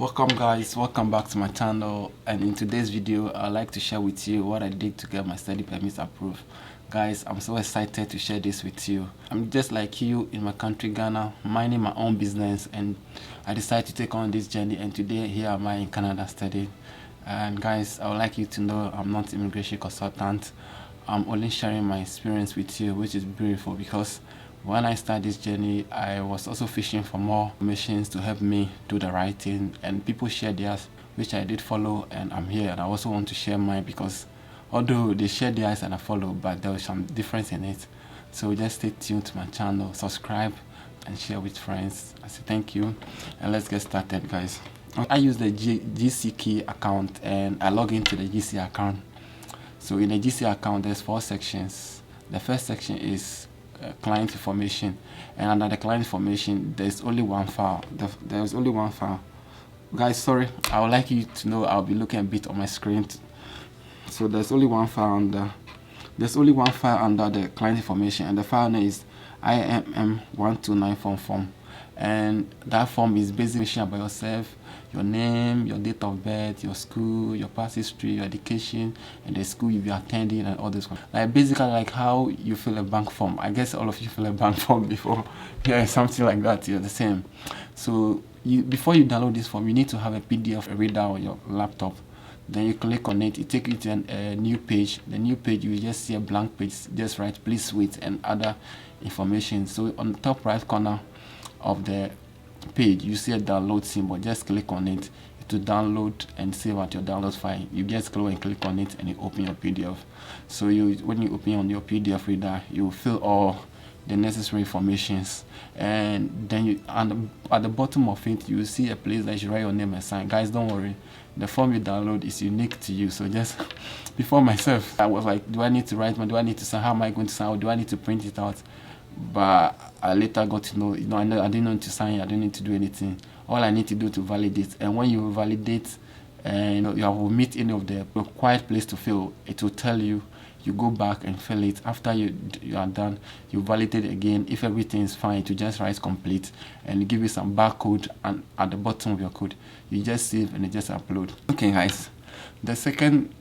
Welcome guys, welcome back to my channel, and in today's video I'd like to share with you what I did to get my study permit approved. Guys, I'm so excited to share this with you. I'm just like you in my country Ghana, minding my own business, and I decided to take on this journey, and today here am I in Canada studying. And guys, I would like you to know I'm not an immigration consultant. I'm only sharing my experience with you, which is beautiful because when I started this journey, I was also fishing for more information to help me do the right thing, and people shared theirs, which I did follow, and I'm here, and I also want to share mine because although they shared theirs and I follow, but there was some difference in it. So just stay tuned to my channel, subscribe, and share with friends. I say thank you, and let's get started, guys. I use the GC key account, and I log into the GC account. So in the GC account, there's 4 sections. The first section is client information, and under the client information there's only one file. There's only one file, guys. Sorry, I would like you to know I'll be looking a bit on my screen. So there's only one file under the client information, and the file name is IMM129 form, and that form is basically about yourself, your name, your date of birth, your school, your past history, your education, and the school you'll be attending, and all this. Like basically like how you fill a bank form. I guess all of you fill a bank form before. Yeah, something like that. You're the same. So before you download this form, you need to have a PDF reader on your laptop. Then you click on it, it takes you to a new page. The new page, you just see a blank page, just write please wait and other information. So on the top right corner of the page, you see a download symbol. Just click on it to download and save out your download file. You just go and click on it and you open your PDF. So when you open on your PDF reader, you fill all the necessary informations, and then at the bottom of it you see a place that you write your name and sign. Guys, don't worry, the form you download is unique to you. So just before myself, I was like, do I need to write one? Do I need to sign? How am I going to sign? Or do I need to print it out? But I later got to know, I didn't need to sign. I didn't need to do anything. All I need to do to validate, and when you validate and you have omit any of the required place to fill, it will tell you. You go back and fill it. After you are done, you validate again. If everything is fine, you just write complete and give you some barcode, and at the bottom of your code you just save and you just upload. Okay guys, the second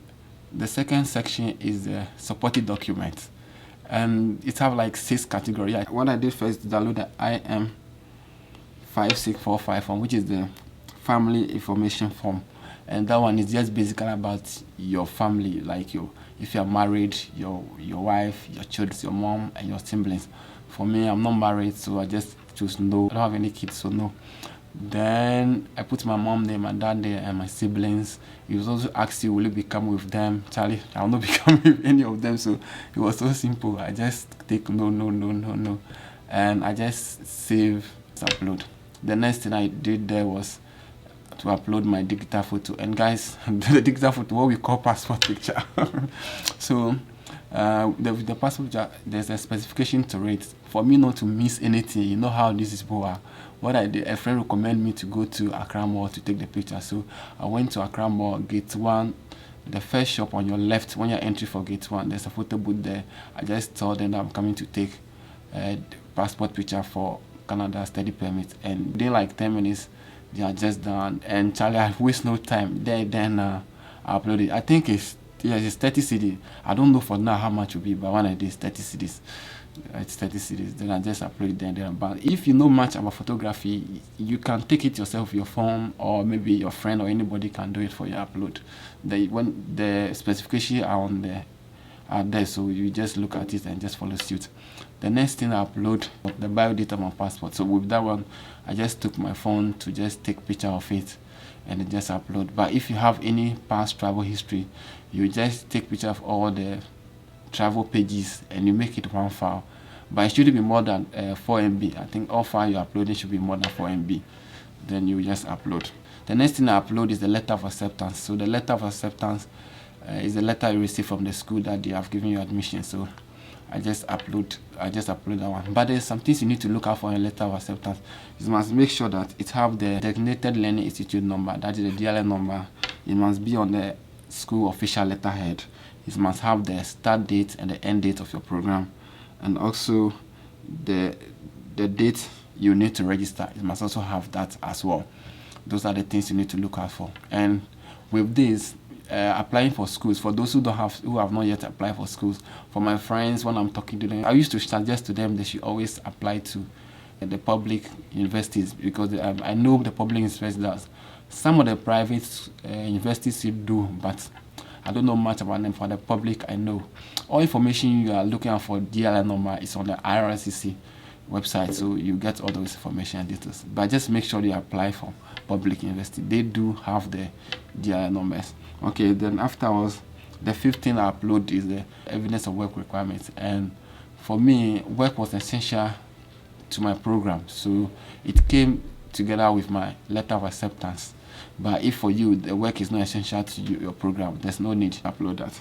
section is the supported documents, and it have like 6 categories. What I did first, download the IM5645 form, which is the family information form, and that one is just basically about your family, like if you are married, your wife, your children, your mom, and your siblings. For me, I'm not married, so I just choose no. I don't have any kids, so no. Then I put my mom name, my dad name, and my siblings. He was also asked you, will you become with them? Charlie, I will not become with any of them. So it was so simple. I just take no, and I just save, upload. The next thing I did there was to upload my digital photo, and guys, the digital photo, what we call passport picture. So the passport picture, there's a specification to it for me not to miss anything. You know how this is are. What I did, a friend recommended me to go to Accra Mall to take the picture, so I went to Accra Mall, gate 1, the first shop on your left. When you're entering for gate 1, there's a photo booth there. I just told them that I'm coming to take a passport picture for Canada study permit, and they like 10 minutes. They are just done, and Charlie, I waste no time. Then I upload it. I think it's 30 cedis. I don't know for now how much it will be, but when I did 30 cedis, it's 30 cedis. Then I just upload it then. But if you know much about photography, you can take it yourself with your phone, or maybe your friend or anybody can do it for you. Upload. When the specifications are on there, so you just look at it and just follow suit. The next thing I upload, the biodata of my passport. So with that one, I just took my phone to just take picture of it and just upload. But if you have any past travel history, you just take picture of all the travel pages and you make it one file. But it shouldn't be more than 4 MB. I think all file you're uploading should be more than 4 MB. Then you just upload. The next thing I upload is the letter of acceptance. So the letter of acceptance is the letter you receive from the school that they have given you admission. So I just upload that one. But there's some things you need to look out for in a letter of acceptance. You must make sure that it have the designated learning institute number, that is the DLN number. It must be on the school official letterhead. It must have the start date and the end date of your program, and also the date you need to register. It must also have that as well. Those are the things you need to look out for. And with this, applying for schools, for those who have not yet applied for schools, for my friends, when I'm talking to them, I used to suggest to them they should always apply to the public universities, because I know the public universities does. Some of the private universities still do, but I don't know much about them. For the public, I know. All information you are looking out for DLN number is on the IRCC website, so you get all those information and details. But just make sure you apply for public university. They do have the DLN numbers. Okay, then afterwards, the 15th I upload is the evidence of work requirements. And for me, work was essential to my program, so it came together with my letter of acceptance. But if for you the work is not essential to your program, there's no need to upload that.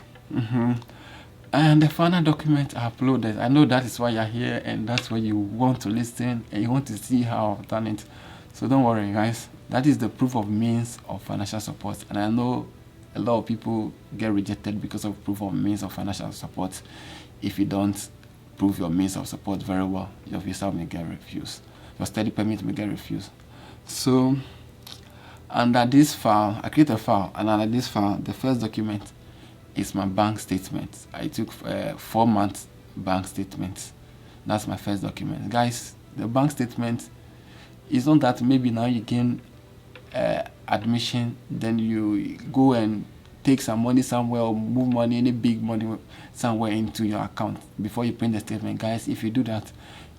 And the final document I uploaded, I know that is why you're here, and that's why you want to listen and you want to see how I've done it. So don't worry, guys. That is the proof of means of financial support. And I know a lot of people get rejected because of proof of means of financial support. If you don't prove your means of support very well, your visa may get refused. Your study permit may get refused. So under this file, I create a file, and under this file, the first document is my bank statement. I took 4 months bank statement. That's my first document. Guys, the bank statement is not that maybe now you gain admission, then you go and take some money somewhere or move money, any big money somewhere into your account before you print the statement. Guys, if you do that,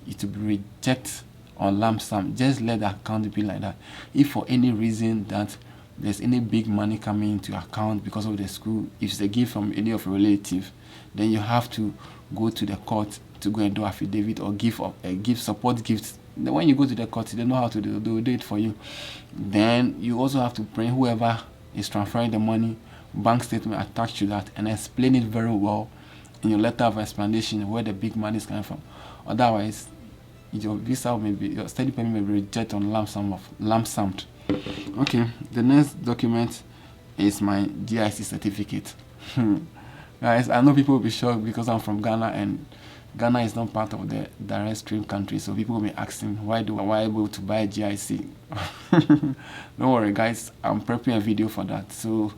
it will be rejected on lump sum. Just let the account be like that. If for any reason that there's any big money coming into your account because of the school, if it's a gift from any of your relatives, then you have to go to the court to go and do affidavit or give support gifts. Then when you go to the court, they know how to do, they'll do it for you. Then you also have to print whoever is transferring the money, bank statement attached to that, and explain it very well in your letter of explanation where the big money is coming from. Otherwise, your visa your study permit may be rejected on lump summed. Okay, the next document is my GIC certificate. Guys, I know people will be shocked because I'm from Ghana, and Ghana is not part of the direct stream country, so people will be asking, why am I able to buy a GIC? Don't worry, guys, I'm prepping a video for that, so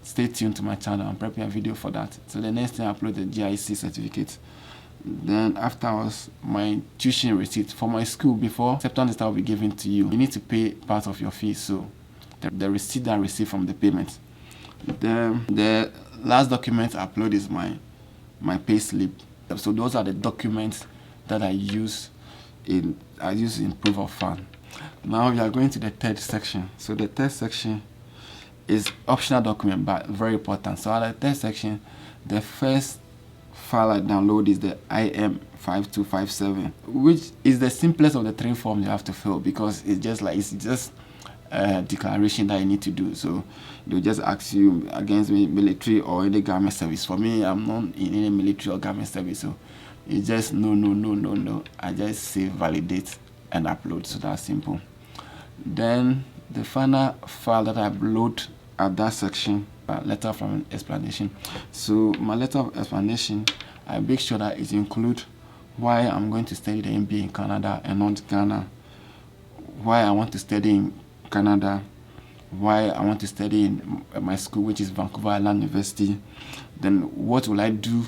stay tuned to my channel. I'm prepping a video for that. So the next thing, I upload the GIC certificate. Then afterwards, my tuition receipt for my school. Before acceptance letter will be given to you, you need to pay part of your fees. So the receipt that I received from the payment. Then the last document I upload is my pay slip. So those are the documents that I use in proof of fund. Now we are going to the third section. So the third section is optional document, but very important. So at the third section, the first file I download is the IM5257, which is the simplest of the 3 forms you have to fill, because it's just a declaration that you need to do. So they'll just ask you against military or any government service. For me, I'm not in any military or government service, so it's just no. I just say validate and upload. So that's simple. Then the final file that I upload at that section, letter of explanation. So my letter of explanation, I make sure that it includes why I'm going to study the MBA in Canada and not Ghana, why I want to study in Canada, why I want to study in my school, which is Vancouver Island University, then what will I do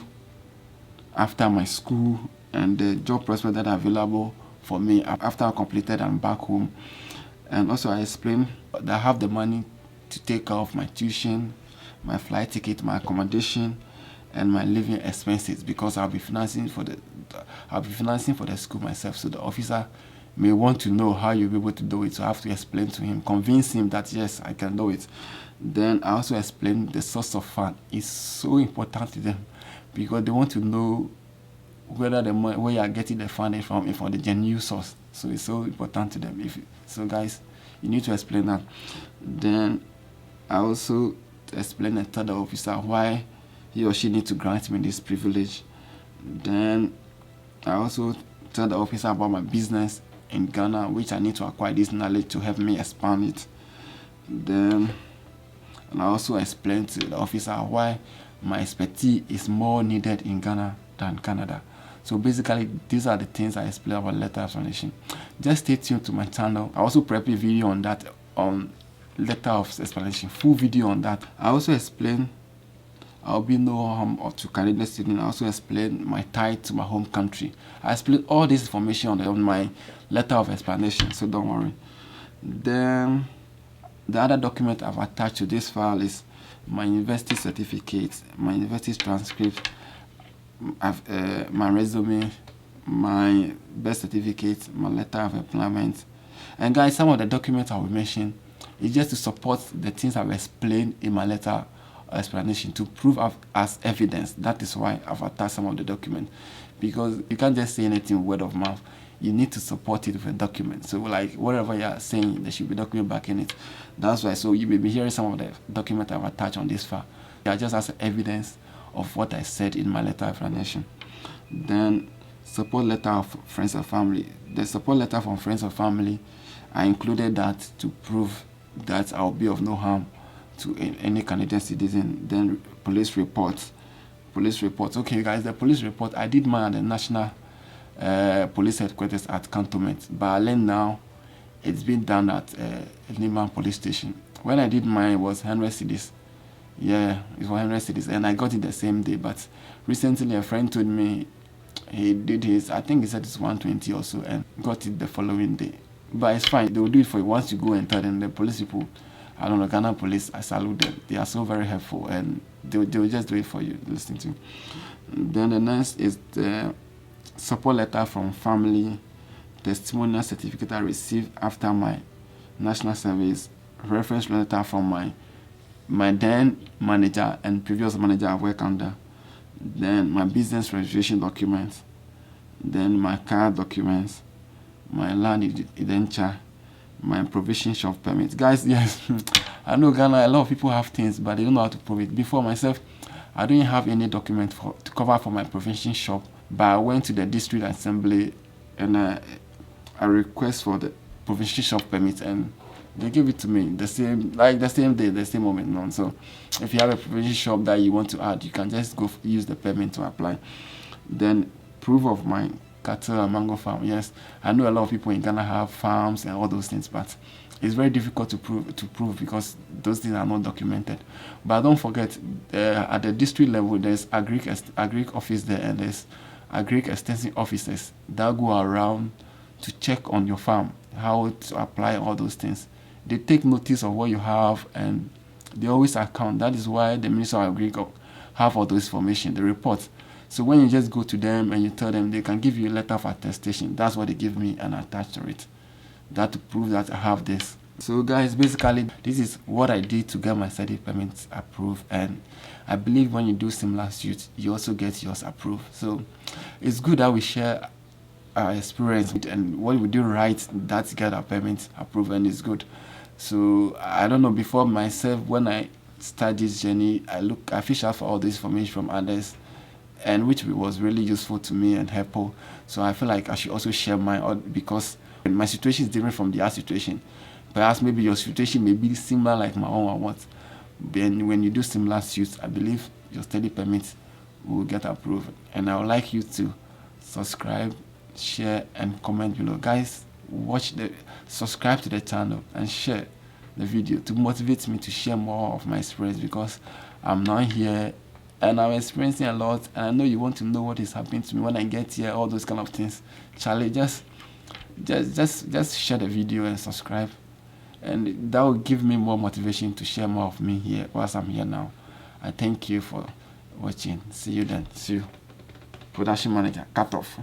after my school, and the job prospects that are available for me after I completed and back home. And also I explain that I have the money to take off my tuition, my flight ticket, my accommodation, and my living expenses, because I'll be financing for the school myself. So the officer may want to know how you'll be able to do it. So I have to explain to him, convince him that yes, I can do it. Then I also explain the source of fund. It's so important to them, because they want to know whether the money, where you are getting the funding from, is from the genuine source. So it's so important to them. So guys, you need to explain that. Then I also explain and tell the officer why he or she needs to grant me this privilege. Then I also tell the officer about my business in Ghana, which I need to acquire this knowledge to help me expand it. Then and I also explain to the officer why my expertise is more needed in Ghana than Canada. So basically, these are the things I explain about letter of explanation. Just stay tuned to my channel. I also prep a video on that, on letter of explanation, full video on that. I also explain I'll be no harm to Canadian students. I also explain my tie to my home country. I explain all this information on my letter of explanation, so don't worry. Then the other document I've attached to this file is my university certificate, my university transcript, my resume, my birth certificate, my letter of employment. And guys, some of the documents I will mention is just to support the things I've explained in my letter explanation, to prove as evidence. That is why I've attached some of the documents, because you can't just say anything word of mouth. You need to support it with a document. So like whatever you are saying, there should be document backing it. That's why. So you may be hearing some of the documents I've attached on this file. They are just as evidence of what I said in my letter of explanation. Then support letter of friends and family. The support letter from friends and family, I included that to prove that I'll be of no harm to any Canadian citizen. Then police reports. Okay guys, the police report, I did mine at the National Police Headquarters at Cantonment, but I learned now it's been done at Liman Police Station. When I did mine, it was 100 cedis. Yeah, it was 100 cedis, and I got it the same day. But recently a friend told me he did his, I think he said it's 120 or so, and got it the following day. But it's fine, they will do it for you once you go and tell them. The police people, I don't know, Ghana police, I salute them. They are so very helpful, and they will just do it for you, listen to. Then the next is the support letter from family, testimonial certificate I received after my national service, reference letter from my then manager and previous manager I worked under, then my business registration documents, then my car documents, my land indenture, my provision shop permit. Guys, yes, I know Ghana, a lot of people have things, but they don't know how to prove it. Before myself, I don't have any document to cover for my provision shop, but I went to the district assembly and I request for the provincial shop permit, and they gave it to me the same day, the same moment. No? So if you have a provincial shop that you want to add, you can just go use the permit to apply. Then proof of my cattle and mango farm. Yes, I know a lot of people in Ghana have farms and all those things, but it's very difficult to prove because those things are not documented. But don't forget, at the district level, there's agric office there, and there's agric extension officers that go around to check on your farm, how to apply all those things. They take notice of what you have, and they always account. That is why the Minister of Agriculture have all those information, the reports. So when you just go to them and you tell them, they can give you a letter of attestation. That's what they give me, and I attach to it. That to prove that I have this. So guys, basically this is what I did to get my study permits approved, and I believe when you do similar suits, you also get yours approved. So it's good that we share our experience and what we do right that get our permits approved, and it's good. So I don't know, before myself, when I start this journey, I fish out for all this information from others, and which was really useful to me and helpful. So I feel like I should also share mine, because my situation is different from their situation. Perhaps maybe your situation may be similar like my own or what. Then when you do similar suits, I believe your study permit will get approved. And I would like you to subscribe, share, and comment below. Guys, subscribe to the channel and share the video to motivate me to share more of my experience, because I'm now here and I'm experiencing a lot, and I know you want to know what is happening to me when I get here, all those kind of things. Charlie, just share the video and subscribe, and that will give me more motivation to share more of me here whilst I'm here now. I thank you for watching. See you then. See you. Production manager, cut off.